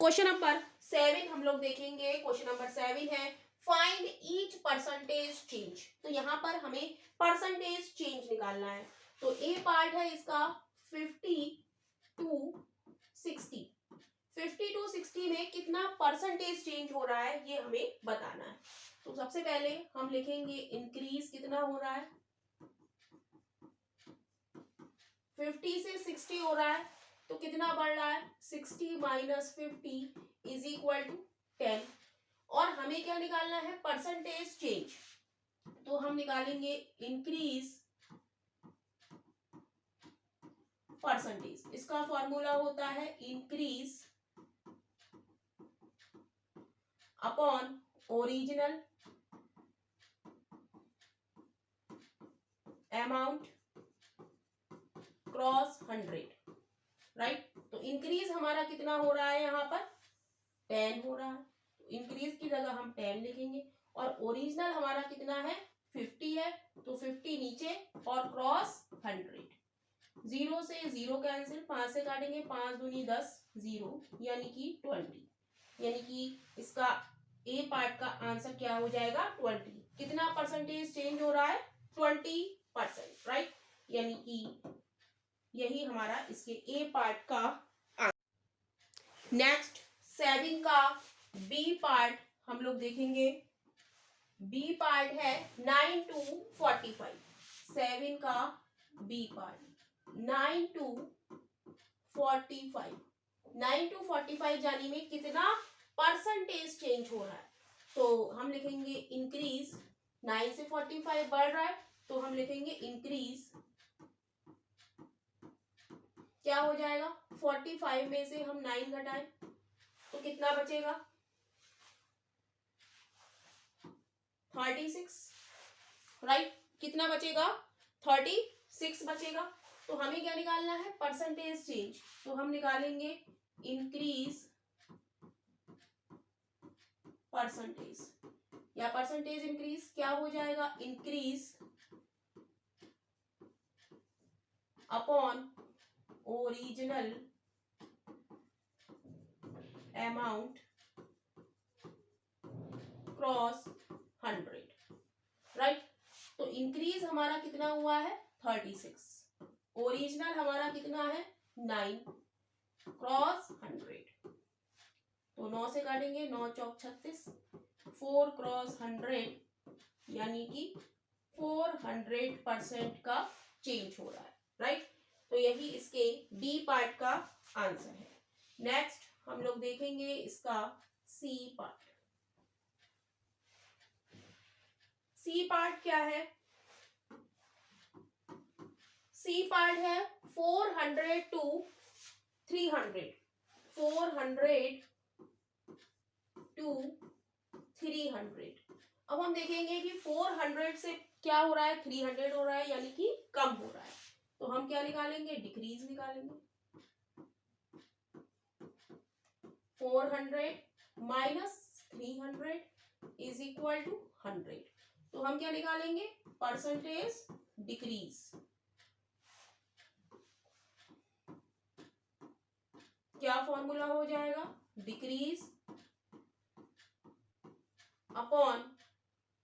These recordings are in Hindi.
क्वेश्चन नंबर 7 हम लोग देखेंगे। क्वेश्चन नंबर 7 है फाइंड ईच परसेंटेज चेंज। तो यहाँ पर हमें परसेंटेज चेंज निकालना है। तो ए पार्ट है इसका 50 टू 60। 50 टू 60 में कितना परसेंटेज चेंज हो रहा है ये हमें बताना है। तो सबसे पहले हम लिखेंगे इंक्रीज कितना हो रहा है, 50 से 60 हो रहा है तो कितना बढ़ रहा है, 60 माइनस 50 इज इक्वल टू 10। और हमें क्या निकालना है, परसेंटेज चेंज। तो हम निकालेंगे इंक्रीज परसेंटेज। इसका फॉर्मूला होता है increase upon original amount cross 100, right. तो इंक्रीज हमारा कितना हो रहा है, यहाँ पर 10 हो रहा है, तो इंक्रीज की जगह हम 10 लिखेंगे। और ओरिजिनल हमारा कितना है, 50 है, तो 50 नीचे और क्रॉस 100। 0 से 0 कैंसिल, 5 से काटेंगे, 5 दूनी 10, 0 यानी कि 20। यानी कि इसका ए पार्ट का आंसर क्या हो जाएगा, 20। कितना परसेंटेज चेंज हो रहा है, 20%, राइट। यानी कि यही हमारा इसके ए पार्ट का आंसर। नेक्स्ट 7 का बी पार्ट हम लोग देखेंगे। बी पार्ट है 9 टू 45। 7 का बी पार्ट 9 टू 45। 9 टू 45 जाने में कितना परसेंटेज चेंज हो रहा है। तो हम लिखेंगे इंक्रीज, 9 से 45 बढ़ रहा है तो हम लिखेंगे इंक्रीज, क्या हो जाएगा, 45 में से हम 9 घटाएं तो कितना बचेगा, 36, राइट। कितना बचेगा, 36 बचेगा। तो हमें क्या निकालना है, परसेंटेज चेंज। तो हम निकालेंगे इंक्रीज परसेंटेज या परसेंटेज इंक्रीज, क्या हो जाएगा, increase upon original amount cross 100, right. तो इंक्रीज हमारा कितना हुआ है, 36, ओरिजिनल हमारा कितना है, 9 क्रॉस 100। तो 9 से काटेंगे, 9 चौक 36, 4 क्रॉस 100 यानी कि 400% का चेंज हो रहा है, राइट। तो यही इसके डी पार्ट का आंसर है। नेक्स्ट हम लोग देखेंगे इसका सी पार्ट। सी पार्ट क्या है, सी पार्ट है 400 टू 300। 400 टू 300। अब हम देखेंगे कि 400 से क्या हो रहा है, 300 हो रहा है यानी कि कम हो रहा है। तो हम क्या निकालेंगे, डिक्रीज निकालेंगे। 400 माइनस 300 इज इक्वल टू 100। तो हम क्या निकालेंगे, परसेंटेज डिक्रीज। क्या फॉर्मूला हो जाएगा, decrease upon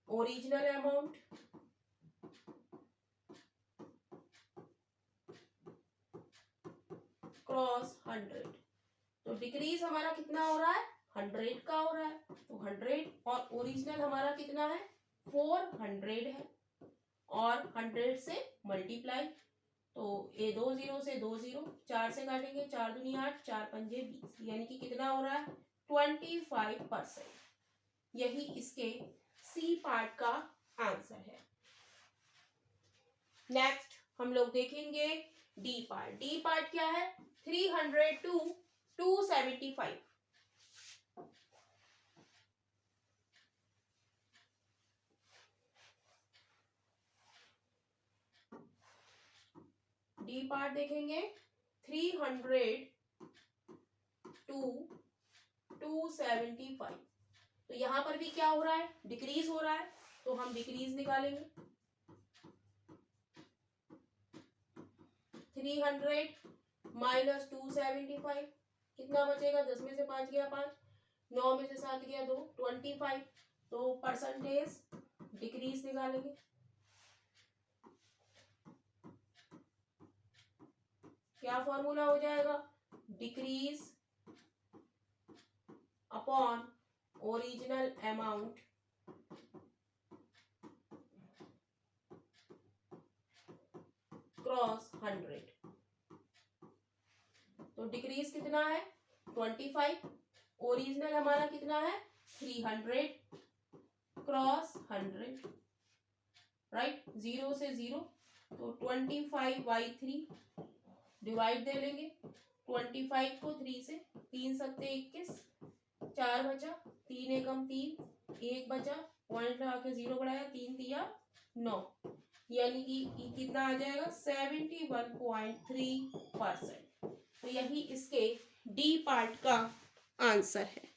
original amount cross 100। तो डिक्रीज हमारा कितना हो रहा है, 100 का हो रहा है। तो 100 और ओरिजिनल हमारा कितना है, 400 है और 100 से मल्टीप्लाई। तो ये 2 0 से 2 0, 4 से काटेंगे, 4 दूनी 8, 4 पंजे 20 यानी कि कितना हो रहा है, 25%। यही इसके सी पार्ट का आंसर है। नेक्स्ट हम लोग देखेंगे डी पार्ट। डी पार्ट क्या है, 300 टू 275। डी पार्ट देखेंगे 300 टू 275। तो यहां पर भी क्या हो रहा है, डिक्रीज हो रहा है, तो हम डिक्रीज निकालेंगे। 300 माइनस 275 कितना बचेगा, 10 में से 5 गया 5, 9 में से 7 गया 2, 25। तो परसेंटेज डिक्रीज निकालेंगे। क्या फॉर्मूला हो जाएगा, decrease upon original amount cross 100। तो डिक्रीज कितना है 25, ओरिजिनल हमारा कितना है 300 क्रॉस 100, राइट, 0 से 0। तो 25/3 डिवाइड दे लेंगे, 25 को 3 से, 3 सत्ते 21, 4 बचा, 3 एकम 3, 1 बचा, पॉइंट लगा के 0 बढ़ाया, 3 तिया 9, यानी कि कितना आ जाएगा 71.3%। तो यही इसके डी पार्ट का आंसर है।